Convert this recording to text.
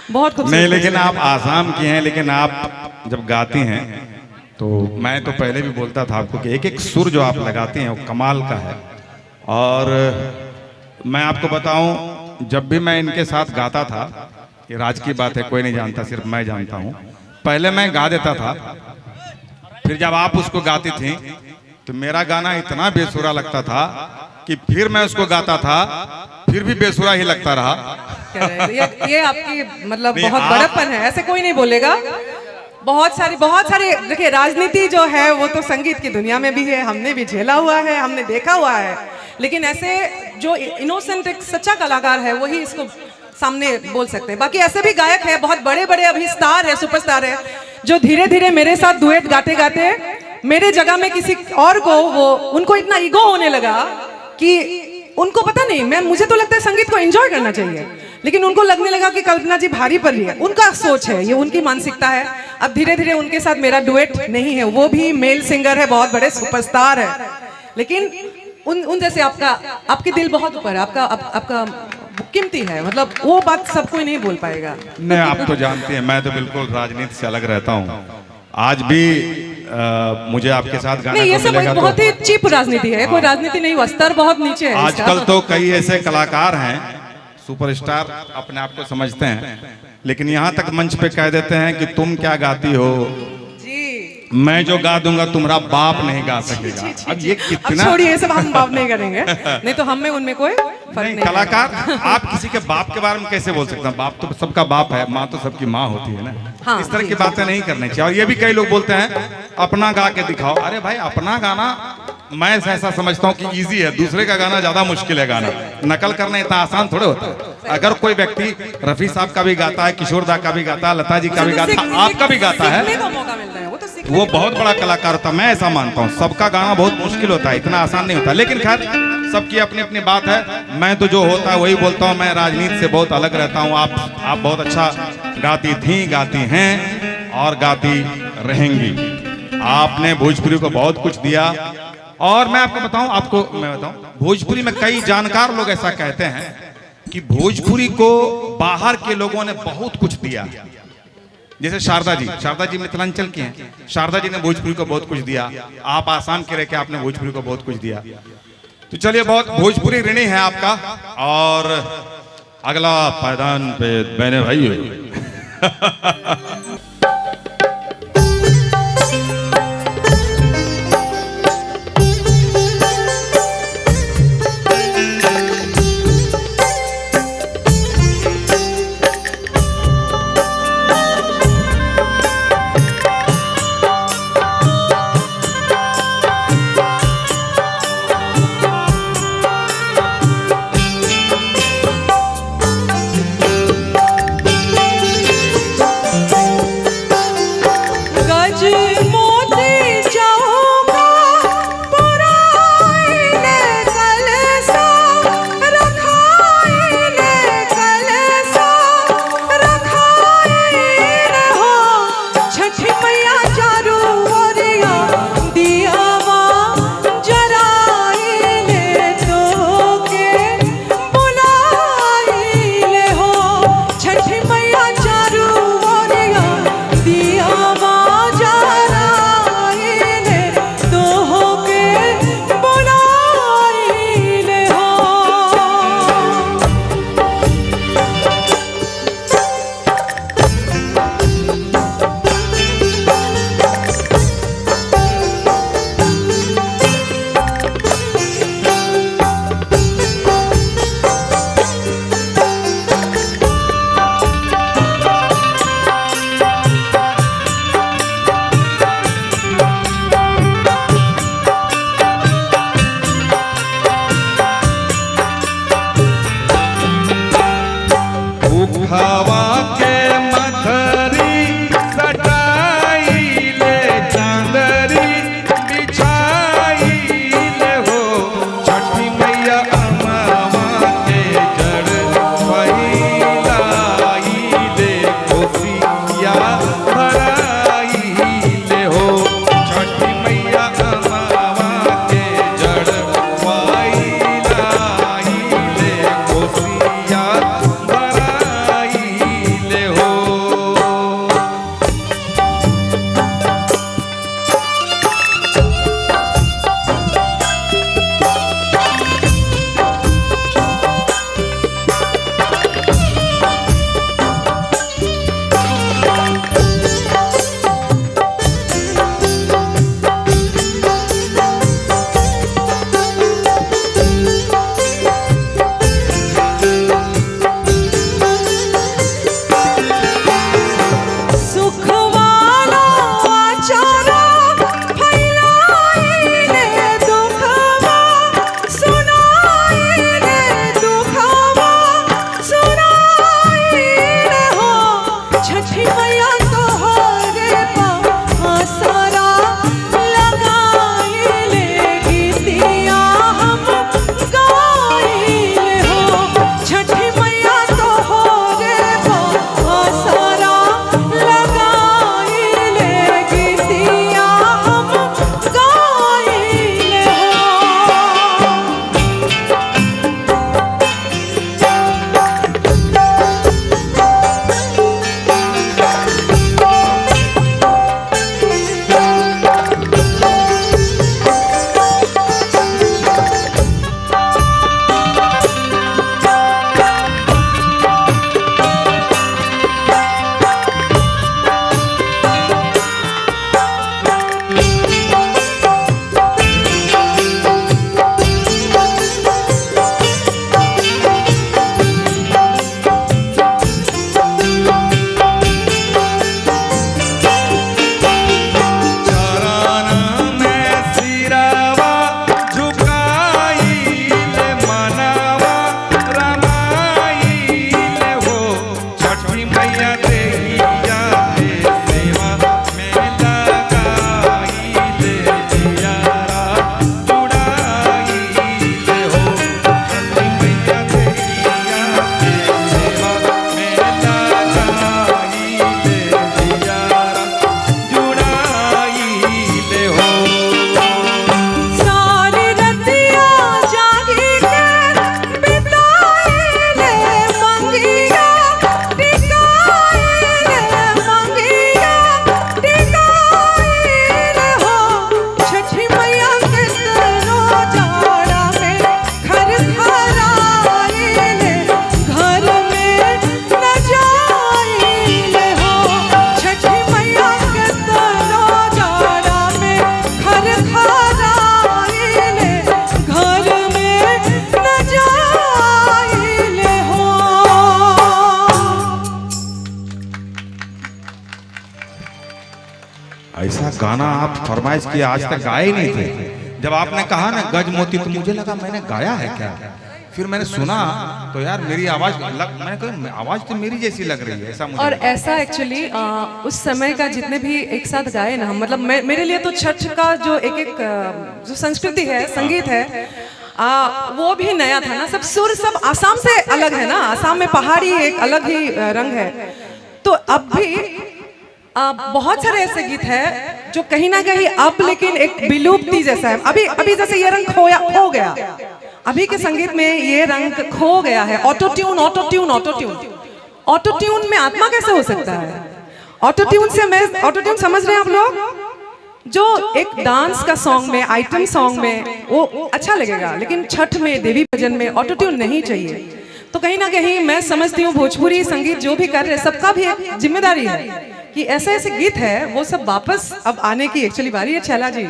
बहुत खूबसूरत। नहीं, लेकिन आप आसाम की हैं, लेकिन आप जब गाती हैं तो मैं तो पहले भी बोलता था आपको कि एक एक सुर जो आप लगाते हैं वो कमाल का है। और मैं आपको बताऊं, जब भी मैं इनके साथ गाता था, ये राज की बात है, कोई नहीं जानता, सिर्फ मैं जानता हूं। पहले मैं गा देता था, फिर जब आप उसको गाती थी तो मेरा गाना इतना बेसुरा लगता था कि फिर मैं उसको गाता था, फिर भी बेसुरा ही लगता रहा। ये आपकी मतलब नहीं, बहुत बड़प्पन है, ऐसे कोई नहीं बोलेगा। बहुत सारे देखिए, राजनीति जो है वो तो संगीत की दुनिया में भी है, हमने भी झेला हुआ है, हमने देखा हुआ है। लेकिन ऐसे जो इनोसेंट एक सच्चा कलाकार है वही इसको सामने बोल सकते हैं। बाकी ऐसे भी गायक है, बहुत बड़े बड़े अभी स्टार है, सुपरस्टार है, जो धीरे धीरे मेरे साथ डुएट गाते गाते मेरे जगह में किसी और को उनको इतना ईगो होने लगा कि उनको पता नहीं, मुझे तो लगता है संगीत को एंजॉय करना चाहिए, लेकिन उनको लगने लगा कि कल्पना जी भारी पड़ रही है। उनका सोच है, ये उनकी मानसिकता है। अब धीरे धीरे उनके साथ मेरा डुएट नहीं है, वो भी मेल सिंगर है, बहुत बड़े सुपरस्टार है, लेकिन उन जैसे आपके दिल बहुत ऊपर है, आपका कीमती है, मतलब वो बात सब कोई नहीं बोल पाएगा। नहीं, आप तो जानती हैं मैं तो बिल्कुल राजनीति से अलग रहता हूँ। आज भी मुझे आपके साथ गाने नहीं, ये को सब मिलेगा बहुत तो ही चीप राजनीति है, कोई राजनीति नहीं हुआ, स्तर बहुत नीचे है। आजकल तो कई ऐसे कलाकार हैं, सुपरस्टार अपने आप को समझते हैं, लेकिन यहाँ तक मंच पे कह देते हैं कि तुम क्या गाती हो, मैं जो गा दूंगा तुम्हारा बाप नहीं गा सकेगा। अब ये कितना, छोड़िए ये सब, हम बाप नहीं करेंगे, नहीं तो हम में उनमें कोई फर्क नहीं। कलाकार आप किसी के बाप के बारे में कैसे बोल सकते हैं? बाप तो सबका बाप है, माँ तो सबकी माँ होती है ना। हाँ, इस तरह की बातें नहीं करनी चाहिए। और ये भी कई लोग बोलते हैं अपना गा के दिखाओ। अरे भाई, अपना गाना मैं ऐसा समझता हूँ कि इजी है, दूसरे का गाना ज्यादा मुश्किल है। गाना नकल करना इतना आसान थोड़े होता है। अगर कोई व्यक्ति रफी साहब का भी गाता है, किशोर दा का भी गाता है, लता जी का भी गाता है, आपका भी गाता है, वो बहुत बड़ा कलाकार होता है। मैं ऐसा मानता हूँ, सबका गाना बहुत मुश्किल होता है, इतना आसान नहीं होता। लेकिन खैर, सबकी अपनी अपनी बात है। मैं तो जो होता है वही बोलता हूँ। मैं राजनीति से बहुत अलग रहता हूँ। आप बहुत अच्छा गाती थी, गाती हैं और गाती रहेंगी। आपने भोजपुरी को बहुत कुछ दिया। और मैं आपको बताऊं, भोजपुरी में कई जानकार लोग ऐसा कहते हैं कि भोजपुरी को बाहर के लोगों ने बहुत कुछ दिया। जैसे शारदा जी मिथिलांचल की हैं, शारदा जी ने भोजपुरी को बहुत कुछ दिया। आप आसाम के रह के आपने भोजपुरी को बहुत कुछ दिया। तो चलिए, बहुत भोजपुरी ऋणी है आपका। और अगला पायदान पे बहने भाई हवा के मथरी सटाई ले, चांदरी बिछाई ले हो। छठी मैया अमवा के जड़ पहिलाई ले, कोसिया भराई ले हो। छठी मैया अमवा के जड़ पहिलाई ले, कोसिया ले हो। ऐसा गाना आप फरमाइश किए, आज तक गाए ही नहीं थे। जब आपने कहा ना गज मोती, तो मुझे लगा मैंने गाया है क्या। फिर मैंने सुना तो यार मेरी आवाज मैंने कहा आवाज तो मेरी जैसी लग रही है, ऐसा मुझे और लगा। ऐसा एक्चुअली उस समय का जितने भी एक साथ गाए ना हम, मतलब मेरे लिए तो छठ का जो एक जो संस्कृति है, संगीत है, वो भी नया था ना। सब सुर सब आसाम से अलग है ना, आसाम में पहाड़ी एक अलग ही रंग है। तो अब भी बहुत सारे ऐसे गीत हैं जो कहीं ना कहीं अब लेकिन एक विलुप्ति जैसा है। अभी अभी जैसे ये रंग खो गया, अभी के संगीत में ये रंग खो गया है। Auto tune auto tune auto tune, auto tune में आत्मा कैसे हो सकता है। ऑटो ट्यून से मैं ऑटो ट्यून समझ रहे हैं आप लोग, जो एक डांस का सॉन्ग में, आइटम सॉन्ग में वो अच्छा लगेगा, लेकिन छठ में, देवी भजन में ऑटो ट्यून नहीं चाहिए। तो कहीं ना कहीं मैं समझती हूँ भोजपुरी संगीत जो भी कर रहे हैं सबका भी एक जिम्मेदारी है कि ऐसे ऐसे गीत है वो सब वापस अब आने की एक्चुअली बारी है। छैला जी